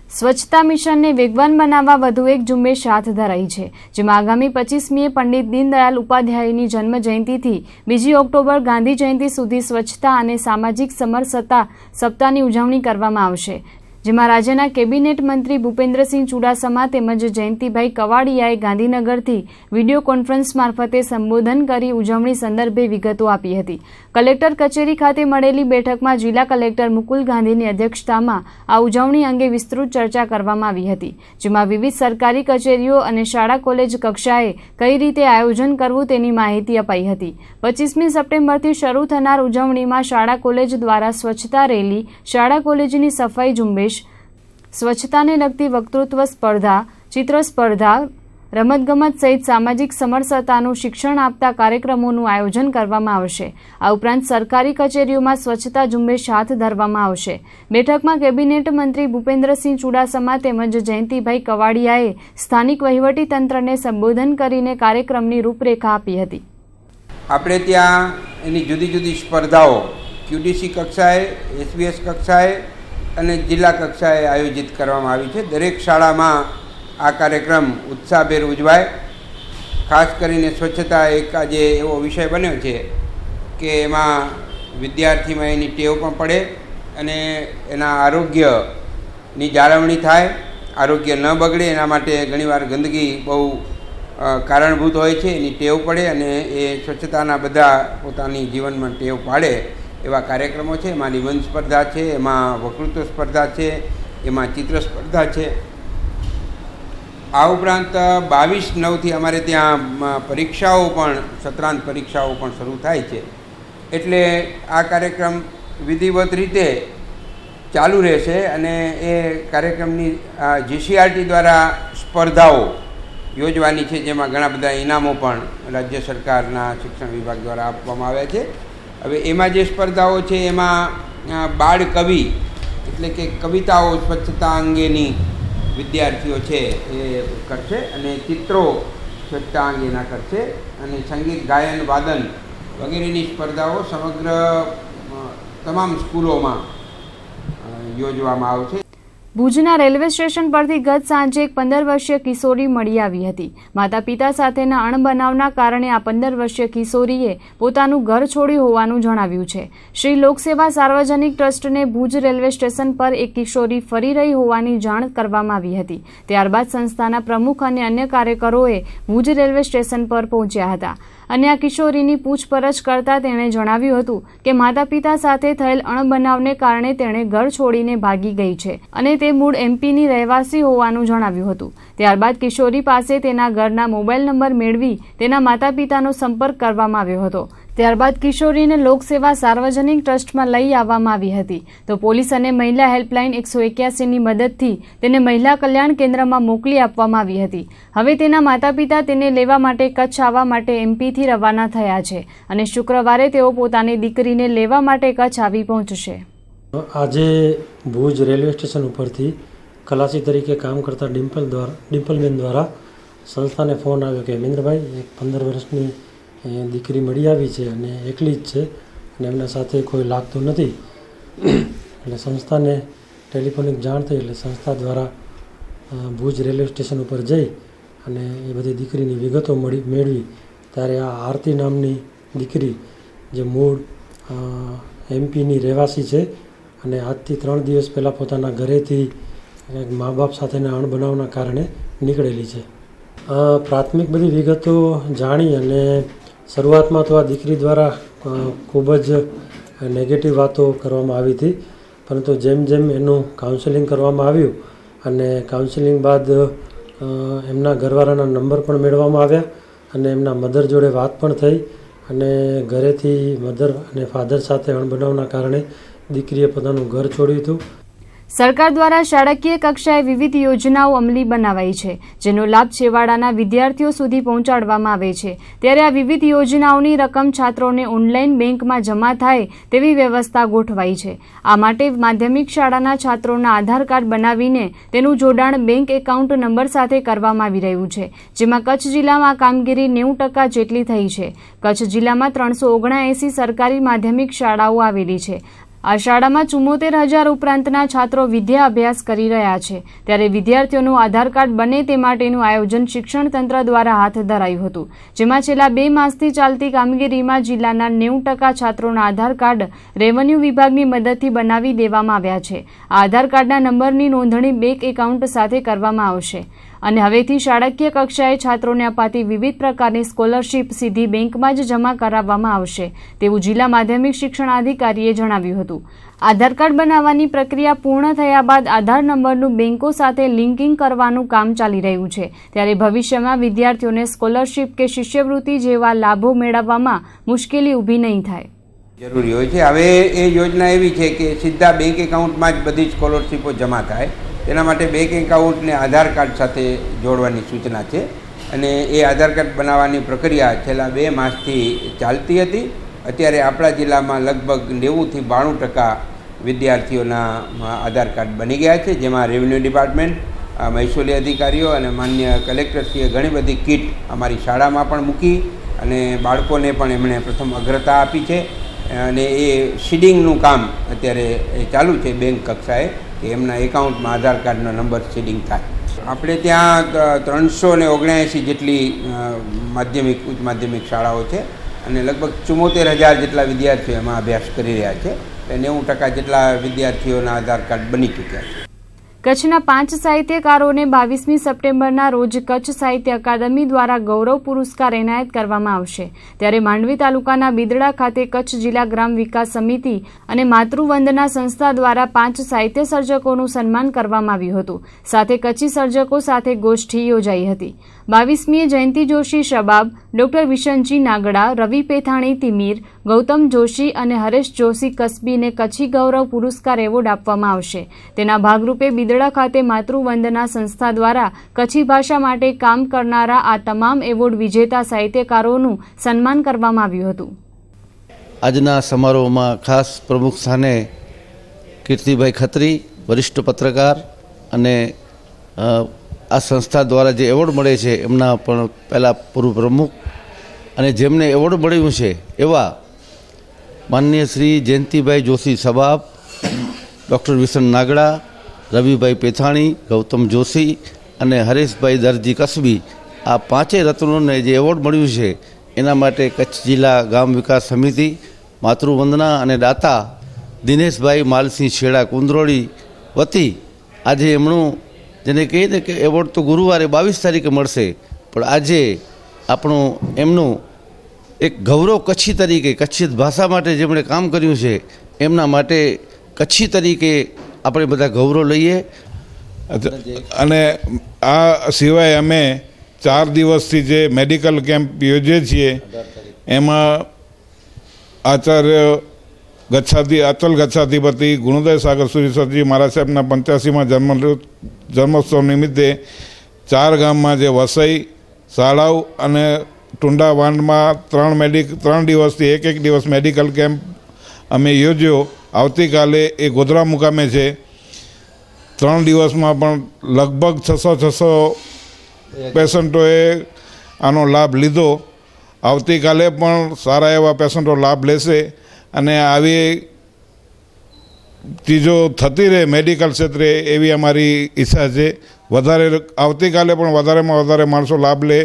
Speaker 1: સ્વચ્છતા મિશનને વેગવાન બનાવવા વધુ એક ઝુંબેશ હાથ ધરાઈ છે, જેમાં આગામી 25મીએ પંડિત દીનદયાલ ઉપાધ્યાયની જન્મ જયંતિથી 2 ઓક્ટોબર ગાંધી જયંતિ સુધી સ્વચ્છતા અને સામાજિક સમરસતા સપ્તાહની ઉજવણી કરવામાં આવશે, જેમાં રાજ્યના કેબિનેટ મંત્રી ભૂપેન્દ્રસિંહ ચુડાસમા તેમજ જયંતિભાઈ કવાડિયાએ ગાંધીનગરથી વિડીયો કોન્ફરન્સ મારફતે સંબોધન કરી ઉજવણી સંદર્ભે વિગતો આપી હતી. કલેક્ટર કચેરી ખાતે મળેલી બેઠકમાં જિલ્લા કલેક્ટર મુકુલ ગાંધીની અધ્યક્ષતામાં આ ઉજવણી અંગે વિસ્તૃત ચર્ચા કરવામાં આવી હતી, જેમાં વિવિધ સરકારી કચેરીઓ અને શાળા કોલેજ કક્ષાએ કઈ રીતે આયોજન કરવું તેની માહિતી અપાઈ હતી. 25મી સપ્ટેમ્બરથી શરૂ થનાર ઉજવણીમાં શાળા કોલેજ દ્વારા સ્વચ્છતા રેલી, શાળા કોલેજની સફાઈ ઝુંબેશ, સ્વચ્છતાને લગતી વક્તૃત્વ સ્પર્ધા, ચિત્ર સ્પર્ધા, રમતગમત સહિત સામાજિક સમરસતાનું શિક્ષણ આપતા કાર્યક્રમોનું આયોજન કરવામાં આવશે. આ ઉપરાંત સરકારી કચેરીઓમાં સ્વચ્છતા ઝુંબેશ હાથ ધરવામાં આવશે. બેઠકમાં કેબિનેટ મંત્રી ભૂપેન્દ્રસિંહ ચુડાસમા તેમજ જયંતિભાઈ કવાડિયાએ સ્થાનિક વહીવટીતંત્રને સંબોધન કરીને કાર્યક્રમની રૂપરેખા આપી હતી.
Speaker 6: આપણે ત્યાં એની જુદી જુદી સ્પર્ધાઓ QDC કક્ષાએ, SBS કક્ષાએ અને જિલ્લા કક્ષાએ આયોજિત કરવામાં આવી છે. દરેક શાળામાં આ કાર્યક્રમ ઉત્સાહભેર ઉજવાય. ખાસ કરીને સ્વચ્છતા એક આજે એવો વિષય બન્યો છે કે એમાં વિદ્યાર્થીમાં એની ટેવ પણ પડે અને એના આરોગ્યની જાળવણી થાય, આરોગ્ય ન બગડે એના માટે ઘણીવાર ગંદકી બહુ કારણભૂત હોય છે. એની ટેવ પડે અને એ સ્વચ્છતાના બધા પોતાની જીવનમાં ટેવ પાડે એવા કાર્યક્રમો છે. એમાં નિબંધ સ્પર્ધા છે, એમાં વક્તૃત્વ સ્પર્ધા છે, એમાં ચિત્ર સ્પર્ધા છે. આ ઉપરાંત 22/9થી અમારે ત્યાં પરીક્ષાઓ પણ, સત્રાંત પરીક્ષાઓ પણ શરૂ થાય છે. એટલે આ કાર્યક્રમ વિધિવત રીતે ચાલુ રહેશે અને એ કાર્યક્રમની GCRT દ્વારા સ્પર્ધાઓ યોજવાની છે, જેમાં ઘણા બધા ઇનામો પણ રાજ્ય સરકારના શિક્ષણ વિભાગ દ્વારા આપવામાં આવ્યા છે. હવે એમાં જે સ્પર્ધાઓ છે એમાં બાળ કવિ એટલે કે કવિતાઓ સ્વચ્છતા અંગેની વિદ્યાર્થીઓ છે એ કરશે અને ચિત્રો સ્વચ્છતા અંગેના કરશે અને સંગીત, ગાયન, વાદન વગેરેની સ્પર્ધાઓ સમગ્ર તમામ સ્કૂલોમાં યોજવામાં આવશે.
Speaker 1: ભુજના રેલવે સ્ટેશન પરથી ગત સાંજે એક 15 વર્ષીય કિશોરી મળી આવી હતી. માતા પિતા સાથેના અણબનાવના કારણે આ 15 વર્ષીય કિશોરીએ પોતાનું ઘર છોડ્યું હોવાનું જણાવ્યું છે. શ્રી લોકસેવા સાર્વજનિક ટ્રસ્ટને ભુજ રેલવે સ્ટેશન પર એક કિશોરી ફરી રહી હોવાની જાણ કરવામાં આવી હતી. ત્યારબાદ સંસ્થાના પ્રમુખ અને અન્ય કાર્યકરોએ ભુજ રેલવે સ્ટેશન પર પહોંચ્યા હતા અને આ કિશોરીની પૂછપરછ કરતા તેણે જણાવ્યું હતું કે માતા પિતા સાથે થયેલ અણબનાવને કારણે તેણે ઘર છોડીને ભાગી ગઈ છે અને તે મૂળ MPની રહેવાસી હોવાનું જણાવ્યું હતું. ત્યારબાદ કિશોરી પાસે તેના ઘરના મોબાઈલ નંબર મેળવી તેના માતા પિતાનો સંપર્ક કરવામાં આવ્યો હતો. ત્યારબાદ કિશોરીને લોકસેવા સાર્વજનિક ટ્રસ્ટમાં લઈ આવવામાં આવી હતી, તો પોલીસ અને મહિલા હેલ્પલાઇન 181ની મદદથી તેને મહિલા કલ્યાણ કેન્દ્રમાં મોકલી આપવામાં આવી હતી. હવે તેના માતા પિતા તેને લેવા માટે કચ્છ આવવા માટે MPથી રવાના થયા છે અને શુક્રવારે તેઓ પોતાની દીકરીને લેવા માટે કચ્છ આવી પહોંચશે.
Speaker 7: આજે ભુજ રેલવે સ્ટેશન ઉપરથી ખલાસી તરીકે કામ કરતા ડિમ્પલબેન દ્વારા સંસ્થાને ફોન આવ્યો કે મહેન્દ્રભાઈ એક 15 વર્ષની દીકરી મળી આવી છે અને એકલી જ છે અને એમના સાથે કોઈ લાગતું નથી. એટલે સંસ્થાને ટેલિફોનિક જાણ થઈ એટલે સંસ્થા દ્વારા ભુજ રેલવે સ્ટેશન ઉપર જઈ અને એ બધી દીકરીની વિગતો મેળવી ત્યારે આ આરતી નામની દીકરી જે મૂળ MPની રહેવાસી છે અને આજથી 3 દિવસ પહેલાં પોતાના ઘરેથી મા બાપ સાથેના અણબનાવના કારણે નીકળેલી છે. પ્રાથમિક બધી વિગતો જાણી અને શરૂઆતમાં તો આ દીકરી દ્વારા ખૂબ જ નેગેટિવ વાતો કરવામાં આવી હતી, પરંતુ જેમ જેમ એનું કાઉન્સેલિંગ કરવામાં આવ્યું અને કાઉન્સેલિંગ બાદ એમના ઘરવાળાના નંબર પણ મેળવવામાં આવ્યા અને એમના મધર જોડે વાત પણ થઈ અને ઘરેથી મધર અને ફાધર સાથે અણબનાવના કારણે દીકરીએ પોતાનું ઘર છોડ્યું હતું.
Speaker 1: સરકાર દ્વારા શાળાકીય કક્ષાએ વિવિધ યોજનાઓ અમલી બનાવાઈ છે, જેનો લાભ છેવાડાના વિદ્યાર્થીઓ સુધી પહોંચાડવામાં આવે છે. ત્યારે આ વિવિધ યોજનાઓની રકમ છાત્રોને ઓનલાઈન બેંકમાં જમા થાય તેવી વ્યવસ્થા ગોઠવાઈ છે. આ માટે માધ્યમિક શાળાના છાત્રોના આધાર કાર્ડ બનાવીને તેનું જોડાણ બેંક એકાઉન્ટ નંબર સાથે કરવામાં આવી રહ્યું છે, જેમાં કચ્છ જિલ્લામાં આ કામગીરી 90% જેટલી થઈ છે. કચ્છ જિલ્લામાં 379 સરકારી માધ્યમિક શાળાઓ આવેલી છે. આ શાળામાં 74,000 ઉપરાંતના છાત્રો વિદ્યા અભ્યાસ કરી રહ્યા છે. ત્યારે વિદ્યાર્થીઓનું આધાર કાર્ડ બને તે માટેનું આયોજન શિક્ષણ તંત્ર દ્વારા હાથ ધરાયું હતું, જેમાં છેલ્લા 2 માસથી ચાલતી કામગીરીમાં જિલ્લાના 90% છાત્રોના આધાર કાર્ડ રેવન્યુ વિભાગની મદદથી બનાવી દેવામાં આવ્યા છે. આ આધાર કાર્ડના નંબરની નોંધણી બેંક એકાઉન્ટ સાથે કરવામાં આવશે અને હવેથી શાળાકીય કક્ષાએ છાત્રોને અપાતી વિવિધ પ્રકારની સ્કોલરશીપ સીધી બેંકમાં જ જમા કરાવવામાં આવશે, તેવું જિલ્લા માધ્યમિક શિક્ષણાધિકારીએ જણાવ્યું હતું. આધાર કાર્ડ બનાવવાની પ્રક્રિયા પૂર્ણ થયા બાદ આધાર નંબરનું બેંકો સાથે લિંકિંગ કરવાનું કામ ચાલી રહ્યું છે. ત્યારે ભવિષ્યમાં વિદ્યાર્થીઓને સ્કોલરશીપ કે શિષ્યવૃત્તિ જેવા લાભો મેળવવામાં મુશ્કેલી ઊભી નહીં થાય.
Speaker 6: જરૂરી હોય છે. હવે એ યોજના એવી છે કે સીધા બેંક એકાઉન્ટમાં જ બધી સ્કોલરશીપો જમા થાય. તેના માટે બેંક એકાઉન્ટને આધાર કાર્ડ સાથે જોડવાની સૂચના છે અને એ આધાર કાર્ડ બનાવવાની પ્રક્રિયા છેલ્લા 2 માસથી ચાલતી હતી. અત્યારે આપણા જિલ્લામાં લગભગ 90થી 92% વિદ્યાર્થીઓના આધાર કાર્ડ બની ગયા છે, જેમાં રેવન્યુ ડિપાર્ટમેન્ટ, મહેસૂલી અધિકારીઓ અને માન્ય કલેક્ટરશ્રીએ ઘણી બધી કીટ અમારી શાળામાં પણ મૂકી અને બાળકોને પણ એમણે પ્રથમ અગ્રતા આપી છે અને એ સીડિંગનું કામ અત્યારે ચાલુ છે બેંક કક્ષાએ કે એમના એકાઉન્ટમાં આધાર કાર્ડનો નંબર સીડિંગ થાય. આપણે ત્યાં 379 જેટલી માધ્યમિક ઉચ્ચ માધ્યમિક શાળાઓ છે અને લગભગ 74,000 જેટલા વિદ્યાર્થીઓ એમાં અભ્યાસ કરી રહ્યા છે. 90% જેટલા વિદ્યાર્થીઓના આધાર કાર્ડ બની ચૂક્યા છે.
Speaker 1: કચ્છના 5 સાહિત્યકારોને 22મી સપ્ટેમ્બરના રોજ કચ્છ સાહિત્ય અકાદમી દ્વારા ગૌરવ પુરસ્કાર એનાયત કરવામાં આવશે. ત્યારે માંડવી તાલુકાના બિદડા ખાતે કચ્છ જિલ્લા ગ્રામ વિકાસ સમિતિ અને માતૃવંદના સંસ્થા દ્વારા 5 સાહિત્ય સર્જકોનું સન્માન કરવામાં આવ્યું હતું. સાથે કચ્છી સર્જકો સાથે ગોષ્ઠી યોજાઈ હતી. 22મીએ જયંતિ જોશી શબાબ, ડોક્ટર વિશનજી નાગડા, રવિ પેથાણી તિમીર, ગૌતમ જોશી અને હરેશ જોશી કસબીને કચ્છી ગૌરવ પુરસ્કાર એવોર્ડ આપવામાં આવશે. તેના ભાગરૂપે બિદડા ખાતે માતૃવંદના સંસ્થા દ્વારા કચ્છી ભાષા માટે કામ કરનારા આ તમામ એવોર્ડ વિજેતા સાહિત્યકારોનું સન્માન કરવામાં આવ્યું હતું.
Speaker 8: આજના સમારોહમાં ખાસ પ્રમુખ સ્થાને કીર્તિભાઈ ખત્રી, વરિષ્ઠ પત્રકાર અને આ સંસ્થા દ્વારા જે એવોર્ડ મળે છે એમના પણ પહેલાં પૂર્વ પ્રમુખ અને જેમને એવોર્ડ મળ્યું છે એવા માનનીય શ્રી જયંતિભાઈ જોશી સબાબ, ડૉક્ટર વિશન નાગડા, રવિભાઈ પેથાણી, ગૌતમ જોશી અને હરેશભાઈ દરજી કસબી, આ 5 રત્નોને જે એવોર્ડ મળ્યું છે એના માટે કચ્છ જિલ્લા ગામ વિકાસ સમિતિ, માતૃવંદના અને દાતા દિનેશભાઈ માલસિંહ છેડા કુંદરોળી વતી આજે એમનું, જેને કહીએ ને કે એવોર્ડ તો ગુરુવારે 22 તારીખે મળશે, પણ આજે આપણું એમનું એક ગૌરવ કચ્છી તરીકે, કચ્છી ભાષા માટે જેમણે કામ કર્યું છે એમના માટે કચ્છી તરીકે આપણે બધા ગૌરવ લઈએ.
Speaker 9: અને આ સિવાય અમે 4 દિવસથી જે મેડિકલ કેમ્પ યોજીએ છીએ એમાં આચાર્ય અચલ ગચ્છાધિપતિ ગુણોદય સાગર સુરીશ્વરજી મહારાજ સાહેબના 85માં જન્મોત્સવ નિમિત્તે 4 ગામમાં જે વસઈ, સાળાવ અને ટુંડા વાંડમાં 3 દિવસથી એક દિવસ મેડિકલ કેમ્પ અમે યોજ્યો. આવતીકાલે એ ગોધરા મુકામે છે. 3 દિવસમાં પણ લગભગ 600 પેશન્ટોએ આનો લાભ લીધો. આવતીકાલે પણ સારા એવા પેશન્ટો લાભ લેશે અને આવી ચીજો થતી રહે મેડિકલ ક્ષેત્રે એવી અમારી ઈચ્છા છે. આવતીકાલે પણ વધારેમાં વધારે માણસો લાભ લે.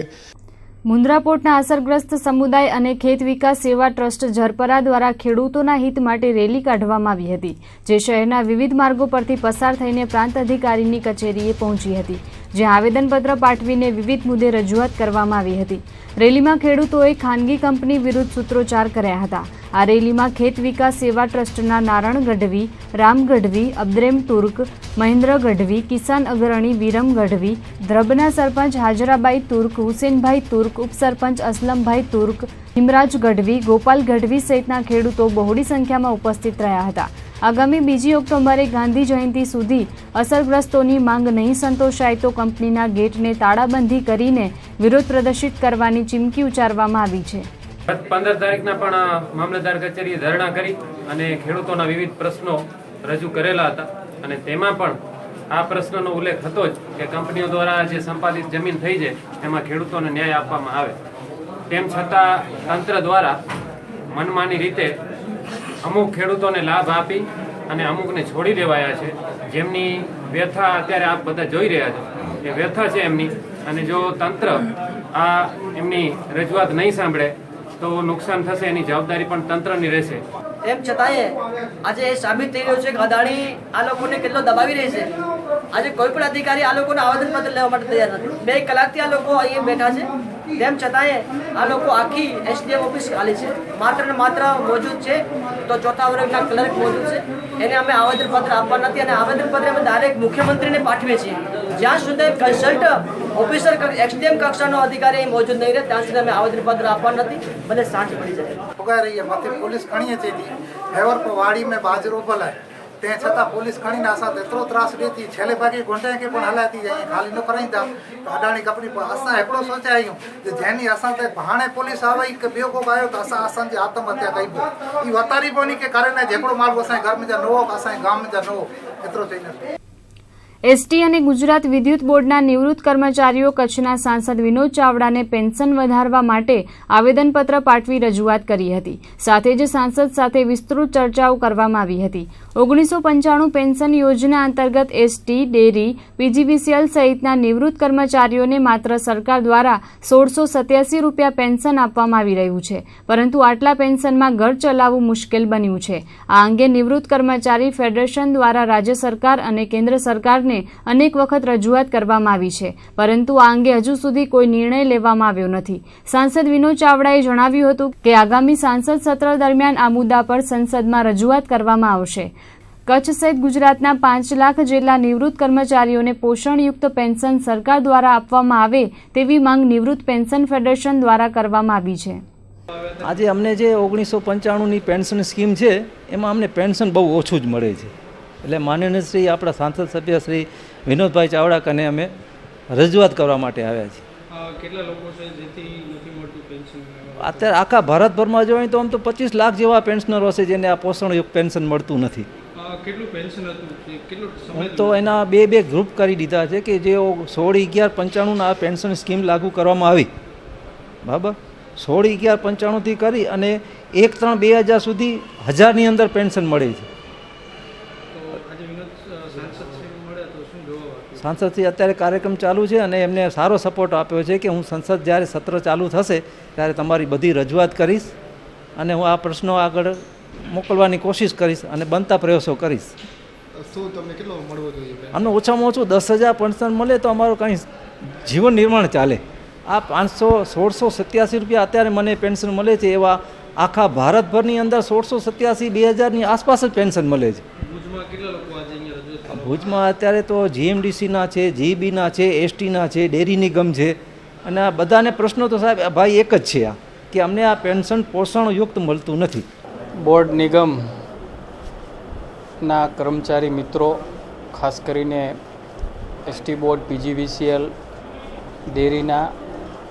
Speaker 1: મુન્દ્રા પોર્ટના અસરગ્રસ્ત સમુદાય અને ખેત વિકાસ સેવા ટ્રસ્ટ ઝરપરા દ્વારા ખેડૂતોના હિત માટે રેલી કાઢવામાં આવી હતી, જે શહેરના વિવિધ માર્ગો પરથી પસાર થઈને પ્રાંત અધિકારીની કચેરીએ પહોંચી હતી, જ્યાં આવેદનપત્ર પાઠવીને વિવિધ મુદ્દે રજૂઆત કરવામાં આવી હતી. રેલીમાં ખેડૂતોએ ખાનગી કંપની વિરુદ્ધ સૂત્રોચ્ચાર કર્યા હતા. આ રેલીમાં ખેત વિકાસ સેવા ટ્રસ્ટના નારણ ગઢવી, રામ ગઢવી, અબ્દ્રેમ તુર્ક, મહેન્દ્ર ગઢવી, કિસાન અગ્રણી વિરમ ગઢવી, દ્રબના સરપંચ હાજરાબાઈ તુર્ક, હુસેનભાઈ તુર્ક, ઉપસરપંચ અસલમભાઈ તુર્ક, હિમરાજ ગઢવી, ગોપાલ ગઢવી સહિતના ખેડૂતો બહોળી સંખ્યામાં ઉપસ્થિત રહ્યા હતા. આગામી 2 ઓક્ટોબરે ગાંધી જયંતિ સુધી અસરગ્રસ્તોની માંગ નહીં સંતોષાય તો કંપનીના ગેટને તાળાબંધી કરીને વિરોધ પ્રદર્શિત કરવાની ચીમકી ઉચ્ચારવામાં આવી છે.
Speaker 10: 15 તારીખના પણ મામલતદાર કચેરીએ ધરણા કરી અને ખેડૂતોના વિવિધ પ્રશ્નો રજૂ કરેલા હતા અને તેમાં પણ આ પ્રશ્નનો ઉલ્લેખ હતો જ કે કંપનીઓ દ્વારા જે સંપાદિત જમીન થઈ છે એમાં ખેડૂતોને ન્યાય આપવામાં આવે. તેમ છતાં તંત્ર દ્વારા મનમાની રીતે અમુક ખેડૂતોને લાભ આપી અને અમુકને છોડી દેવાયા છે, જેમની વ્યથા અત્યારે આપ બધા જોઈ રહ્યા છો. એ વ્યથા છે એમની, અને જો તંત્ર આ એમની રજૂઆત નહીં સાંભળે તો નુકસાન થશે, એની જવાબદારી પણ તંત્રની રહેશે.
Speaker 11: એમ છતાંય આજે એ સાબિત થઈ રહ્યું છે કે અદાણી આ લોકોને કેટલો દબાવી રહી છે. આજે કોઈ પણ અધિકારી આ લોકોને આવેદનપત્ર લેવા માટે તૈયાર નથી. 2 કલાકથી આ લોકો અહીંયા બેઠા છે, તેમ છતાંય આ લોકો આખી એસડીએમ ઓફિસ ખાલી છે. માત્ર ને માત્ર મોજૂદ છે તો ચોથા વર્ગના ક્લર્ક મોજૂદ છે, એને અમે આવેદનપત્ર આપવા નથી અને આવેદનપત્ર અમે ડાયરેક્ટ મુખ્યમંત્રીને પાઠવીએ છીએ. જ્યાં સુધી કન્સલ્ટ ઓફિસર એસડીએમ કક્ષાનો અધિકારી અહીં મોજૂદ નહીં રહે ત્યાં સુધી અમે આવેદનપત્ર આપવા નથી, ભલે સાંજ પડી જાય.
Speaker 12: ઉગા રહી માથે પોલીસ ખણીએ છે ફેવર પર વાડી में बाजरो भलाए ते छता पुलिस खणी ना साथ एतरो त्रास देती छेले भागी घोंटे के पण हलाती जाई खाली न कराई दा अडाणी कंपनी पर असा एकड़ो सोचायो जे जेनी असा ते भाणे पुलिस आवे के बेओ को आयो तो असा असा जे आत्महत्या कईबो ई वतारी बोनी के कारण जेकड़ो माल वसा घर में जा नो असा गाम में जा नो एतरो थईने.
Speaker 1: એસટી અને ગુજરાત વિદ્યુત બોર્ડના નિવૃત્ત કર્મચારીઓ કચ્છના સાંસદ વિનોદ ચાવડાને પેન્શન વધારવા માટે આવેદનપત્ર પાઠવી રજૂઆત કરી હતી. સાથે જ સાંસદ સાથે વિસ્તૃત ચર્ચાઓ કરવામાં આવી હતી. 1995 પેન્શન યોજના અંતર્ગત એસટી, ડેરી, પીજીવીસીએલ સહિતના નિવૃત્ત કર્મચારીઓને માત્ર સરકાર દ્વારા 1687 રૂપિયા પેન્શન આપવામાં આવી રહ્યું છે, પરંતુ આટલા પેન્શનમાં ઘર ચલાવવું મુશ્કેલ બન્યું છે. આ અંગે નિવૃત્ત કર્મચારી ફેડરેશન દ્વારા રાજ્ય સરકાર અને કેન્દ્ર સરકારને અનેક વખત રજૂઆત કરવામાં આવી છે, પરંતુ આ અંગે હજુ સુધી કોઈ નિર્ણય લેવામાં આવ્યો નથી. સાંસદ વિનોદ ચાવડાએ જણાવ્યું હતું કે આગામી સાંસદ સત્ર દરમિયાન આ મુદ્દા પર સંસદમાં રજૂઆત કરવામાં આવશે. કચ્છ સહિત ગુજરાતના 5 લાખ જેટલા નિવૃત્ત કર્મચારીઓને પોષણયુક્ત પેન્શન સરકાર દ્વારા આપવામાં આવે તેવી માંગ નિવૃત્ત પેન્શન ફેડરેશન દ્વારા કરવામાં આવી છે.
Speaker 13: આજે અમને જે 1995ની પેન્શન સ્કીમ છે એમાં અમને પેન્શન બહુ ઓછું જ મળે છે. એટલે માનનીય શ્રી આપણા સાંસદ સભ્ય શ્રી વિનોદભાઈ ચાવડા કને અમે રજૂઆત કરવા માટે આવ્યા છીએ.
Speaker 14: કેટલા લોકો છે જેથી નથી મળતું પેન્શન?
Speaker 13: અત્યારે આખા ભારતભરમાં જોઈએ તો આમ તો 25 લાખ જેવા પેન્શનરો છે જેને આ પોષણયુક્ત પેન્શન મળતું નથી.
Speaker 14: કેટલું પેન્શન હતું? કેટલો સમય?
Speaker 13: તો એના બે ગ્રુપ કરી દીધા છે કે જે 16/11/95 આ પેન્શન સ્કીમ લાગુ કરવામાં આવી, બરાબર, 16/11/95થી કરી અને 1/3/2000 સુધી 1000ની અંદર પેન્શન મળે છે. સાંસદથી અત્યારે કાર્યક્રમ ચાલુ છે અને એમને સારો સપોર્ટ આપ્યો છે કે હું સંસદ જ્યારે સત્ર ચાલુ થશે ત્યારે તમારી બધી રજૂઆત કરીશ અને હું આ પ્રશ્નો આગળ મોકલવાની કોશિશ કરીશ અને બનતા પ્રયાસો કરીશ.
Speaker 14: શું તમને કેટલો મળવો જોઈએ?
Speaker 13: અમને ઓછામાં ઓછું 10,000 પેન્શન મળે તો અમારું કંઈ જીવન નિર્માણ ચાલે. આ 1687 રૂપિયા અત્યારે મને પેન્શન મળે છે, એવા આખા ભારતભરની અંદર 1687 2000ની આસપાસ જ પેન્શન મળે છે.
Speaker 14: ભુજમાં કેટલા લોકો આજે અહીંયા રજૂઆત?
Speaker 13: ભુજમાં અત્યારે તો જીએમડીસીના છે, જીબીના છે, એસટીના છે, ડેરી નિગમ છે, અને આ બધાને પ્રશ્નો તો સાહેબ ભાઈ એક જ છે આ કે અમને આ પેન્શન પોષણયુક્ત મળતું નથી.
Speaker 15: બોર્ડ નિગમના કર્મચારી મિત્રો, ખાસ કરીને એસટી બોર્ડ, પીજીવીસીએલ, ડેરીના,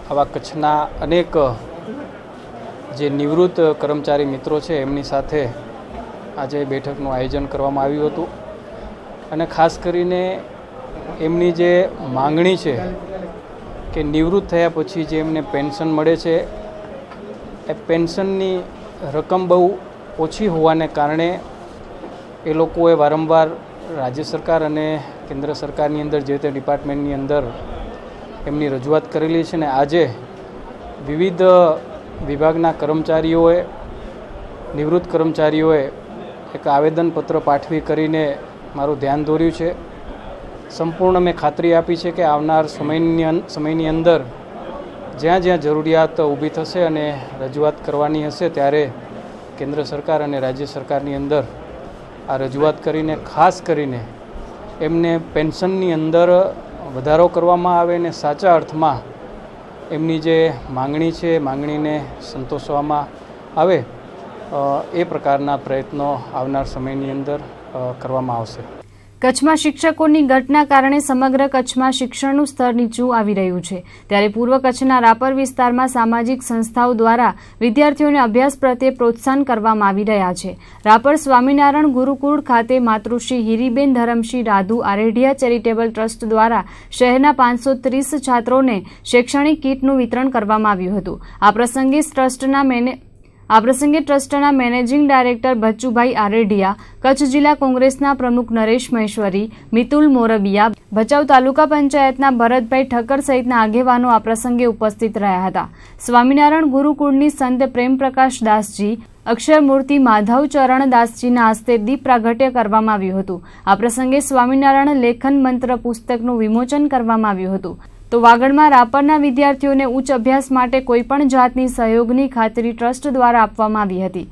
Speaker 15: આવા કચ્છના અનેક જે નિવૃત્ત કર્મચારી મિત્રો છે એમની સાથે આજે બેઠકનું આયોજન કરવામાં આવ્યું હતું. અને ખાસ કરીને એમની જે માંગણી છે કે નિવૃત્ત થયા પછી જે એમને પેન્શન મળે છે એ પેન્શનની રકમ બહુ ઓછી હોવાને કારણે એ લોકોએ વારંવાર રાજ્ય સરકાર અને કેન્દ્ર સરકારની અંદર જે તે ડિપાર્ટમેન્ટની અંદર એમની રજૂઆત કરેલી છે. ને આજે વિવિધ વિભાગના કર્મચારીઓએ, નિવૃત્ત કર્મચારીઓએ એક આવેદનપત્ર પાઠવી કરીને મારું ધ્યાન દોર્યું છે. સંપૂર્ણ મેં ખાતરી આપી છે કે આવનાર સમયની અંદર જ્યાં જ્યાં જરૂરિયાત ઊભી થશે અને રજૂઆત કરવાની હશે ત્યારે કેન્દ્ર સરકાર અને રાજ્ય સરકારની અંદર આ રજૂઆત કરીને ખાસ કરીને એમને પેન્શનની અંદર વધારો કરવામાં આવે અને સાચા અર્થમાં એમની જે માંગણી છે માંગણીને સંતોષવામાં આવે એ પ્રકારના પ્રયત્નો આવનાર સમયની અંદર કરવામાં આવશે.
Speaker 1: કચ્છમાં શિક્ષકોની ઘટના કારણે સમગ્ર કચ્છમાં શિક્ષણનું સ્તર નીચું આવી રહ્યું છે. ત્યારે પૂર્વ કચ્છના રાપર વિસ્તારમાં સામાજિક સંસ્થાઓ દ્વારા વિદ્યાર્થીઓને અભ્યાસ પ્રત્યે પ્રોત્સાહન કરવામાં આવી રહ્યા છે. રાપર સ્વામિનારાયણ ગુરુકુળ ખાતે માતૃશ્રી હિરીબેન ધરમસિંહ રાધુ આરેઢિયા ચેરિટેબલ ટ્રસ્ટ દ્વારા શહેરના 530 છાત્રોને શૈક્ષણિક કીટનું વિતરણ કરવામાં આવ્યું હતું. આ પ્રસંગે ટ્રસ્ટના મેનેજિંગ ડાયરેક્ટર બચ્ચુભાઈ આરેઢિયા, કચ્છ જિલ્લા કોંગ્રેસના પ્રમુખ નરેશ મહેશ્વરી, મિતુલ મોરબિયા, ભચાઉ તાલુકા પંચાયતના ભરતભાઈ ઠક્કર સહિતના આગેવાનો આ પ્રસંગે ઉપસ્થિત રહ્યા હતા. સ્વામિનારાયણ ગુરુકુળની સંત પ્રેમપ્રકાશ દાસજી, અક્ષરમૂર્તિ માધવ ચરણ દાસજીના હસ્તે દીપ પ્રાગટ્ય કરવામાં આવ્યું હતું. આ પ્રસંગે સ્વામિનારાયણ લેખન મંત્ર પુસ્તકનું વિમોચન કરવામાં આવ્યું હતું. તો વાગડમાં રાપરના વિદ્યાર્થીઓને ઉચ્ચ અભ્યાસ માટે કોઈપણ જાતની સહયોગની ખાતરી ટ્રસ્ટ દ્વારા આપવામાં આવી હતી.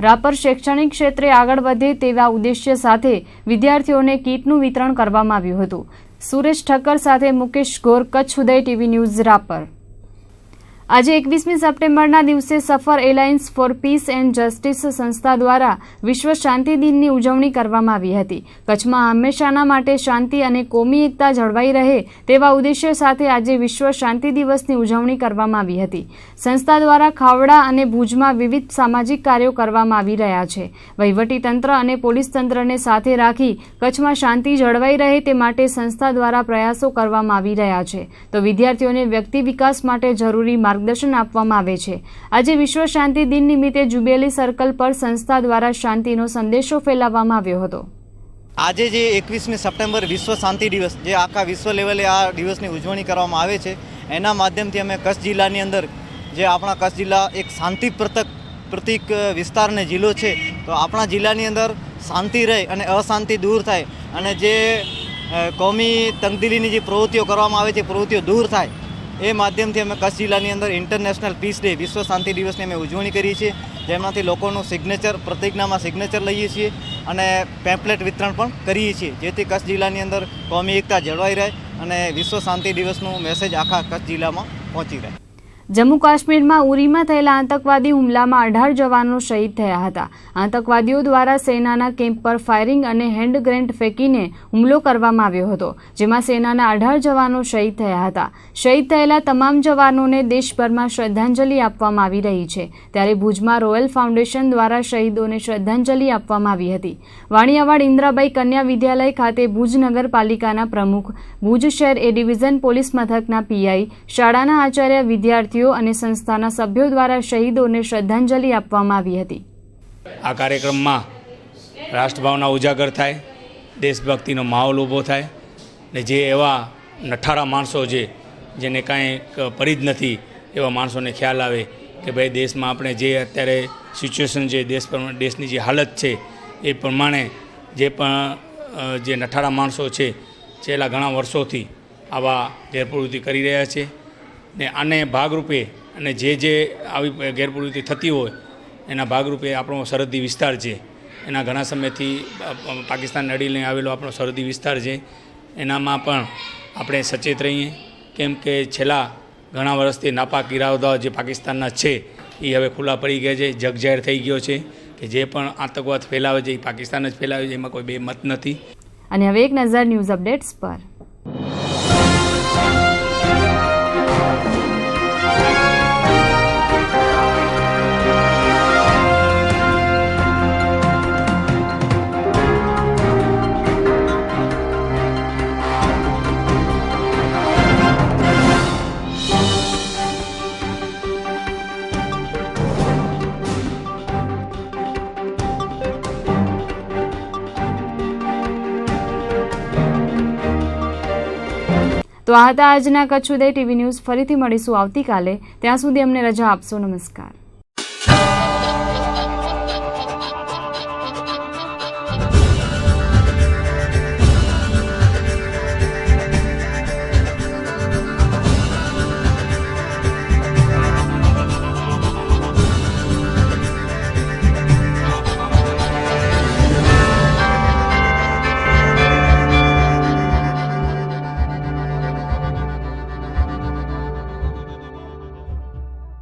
Speaker 1: રાપર શૈક્ષણિક ક્ષેત્રે આગળ વધે તેવા ઉદ્દેશ્ય સાથે વિદ્યાર્થીઓને કીટનું વિતરણ કરવામાં આવ્યું હતું. સુરેશ ઠક્કર સાથે મુકેશ ગોર, કચ્છ ઉદય ટીવી ન્યૂઝ, રાપર. આજે 21મી સપ્ટેમ્બરના દિવસે Safar alliance for peace and justice સંસ્થા દ્વારા વિશ્વ શાંતિ દિનની ઉજવણી કરવામાં આવી હતી. કચ્છમાં હંમેશાના માટે શાંતિ અને કોમી એકતા જળવાઈ રહે તેવા ઉદ્દેશ્ય સાથે આજે વિશ્વ શાંતિ દિવસની ઉજવણી કરવામાં આવી હતી. સંસ્થા દ્વારા ખાવડા અને ભુજમાં વિવિધ સામાજિક કાર્યો કરવામાં આવી રહ્યા છે. વહીવટીતંત્ર અને પોલીસ તંત્રને સાથે રાખી કચ્છમાં શાંતિ જળવાઈ રહે તે માટે સંસ્થા દ્વારા પ્રયાસો કરવામાં આવી રહ્યા છે. તો વિદ્યાર્થીઓને વ્યક્તિ વિકાસ માટે જરૂરી માર્ગદર્શન આપવામાં આવે છે. આજે વિશ્વ શાંતિ દિન નિમિત્તે જુબેલી સર્કલ પર સંસ્થા દ્વારા શાંતિનો સંદેશો ફેલાવવામાં આવ્યો હતો.
Speaker 16: આજે જે 21મી સપ્ટેમ્બર વિશ્વ શાંતિ દિવસ, જે આખા વિશ્વ લેવલે આ દિવસની ઉજવણી કરવામાં આવે છે, એના માધ્યમથી અમે કચ્છ જિલ્લાની અંદર, જે આપણા કચ્છ જિલ્લા એક શાંતિ પ્રતિક વિસ્તાર અને જિલ્લો છે, તો આપણા જિલ્લાની અંદર શાંતિ રહે અને અશાંતિ દૂર થાય અને જે કોમી તંગદિલીની જે પ્રવૃત્તિઓ કરવામાં આવે છે, પ્રવૃત્તિઓ દૂર થાય, એ માધ્યમથી અમે કચ્છ જિલ્લાની અંદર ઇન્ટરનેશનલ પીસ ડે, વિશ્વ શાંતિ દિવસની અમે ઉજવણી કરી છે. જેમાંથી લોકોનું સિગ્નેચર, પ્રતિજ્ઞામાં સિગ્નેચર લઈએ છીએ અને પેમ્પલેટ વિતરણ પણ કરીએ છીએ, જેથી કચ્છ જિલ્લાની અંદર કોમી એકતા જળવાઈ રહે અને વિશ્વ શાંતિ દિવસનું મેસેજ આખા કચ્છ જિલ્લામાં પહોંચી રહે.
Speaker 1: જમ્મુ કાશ્મીરમાં ઉરીમાં થયેલા આતંકવાદી હુમલામાં 18 જવાનો શહીદ થયા હતા. આતંકવાદીઓ દ્વારા સેનાના કેમ્પ પર ફાયરિંગ અને હેન્ડ ગ્રેનેડ ફેંકીને હુમલો કરવામાં આવ્યો હતો, જેમાં સેનાના 18 જવાનો શહીદ થયા હતા. શહીદ થયેલા તમામ જવાનોને દેશભરમાં શ્રદ્ધાંજલિ આપવામાં આવી રહી છે. ત્યારે ભુજમાં રોયલ ફાઉન્ડેશન દ્વારા શહીદોને શ્રદ્ધાંજલિ આપવામાં આવી હતી. વાણિયાવાડ ઇન્દ્રાબાઈ કન્યા વિદ્યાલય ખાતે ભુજ નગરપાલિકાના પ્રમુખ, ભુજ શહેર એ ડિવિઝન પોલીસ મથકના પીઆઈ, શાળાના આચાર્ય, વિદ્યાર્થીઓ અને સંસ્થાના સભ્યો દ્વારા શહીદોને શ્રદ્ધાંજલિ આપવામાં આવી હતી.
Speaker 17: આ કાર્યક્રમમાં રાષ્ટ્રભાવના ઉજાગર થાય, દેશભક્તિનો માહોલ ઊભો થાય ને જે એવા નઠારા માણસો છે જેને કાંઈ પડી જ નથી એવા માણસોને ખ્યાલ આવે કે ભાઈ દેશમાં આપણે જે અત્યારે સિચ્યુએશન છે, દેશની જે હાલત છે એ પ્રમાણે જે પણ જે નઠારા માણસો છે છેલ્લા ઘણા વર્ષોથી આવા ગેરપ્રવૃત્તિ કરી રહ્યા છે ને આને ભાગરૂપે અને જે આવી ગેરપ્રવૃત્તિ થતી હોય એના ભાગરૂપે આપણો સરહદી વિસ્તાર છે, એના ઘણા સમયથી પાકિસ્તાન અડીને આવેલો આપણો સરહદી વિસ્તાર છે, એનામાં પણ આપણે સચેત રહીએ. કેમ કે છેલ્લા ઘણા વર્ષથી નાપાક ઇરાદાઓ જે પાકિસ્તાનના છે એ હવે ખુલ્લા પડી ગયા છે, જગજાહેર થઈ ગયો છે કે જે પણ આતંકવાદ ફેલાવે છે એ પાકિસ્તાન જ ફેલાવે છે, એમાં કોઈ બે મત નથી.
Speaker 1: અને હવે એક નજર ન્યૂઝ અપડેટ્સ પર. તો આ હતા આજના કચ્છ ઉદય ટીવી ન્યૂઝ. ફરીથી મળીશું આવતીકાલે. ત્યાં સુધી અમને રજા આપશો. નમસ્કાર.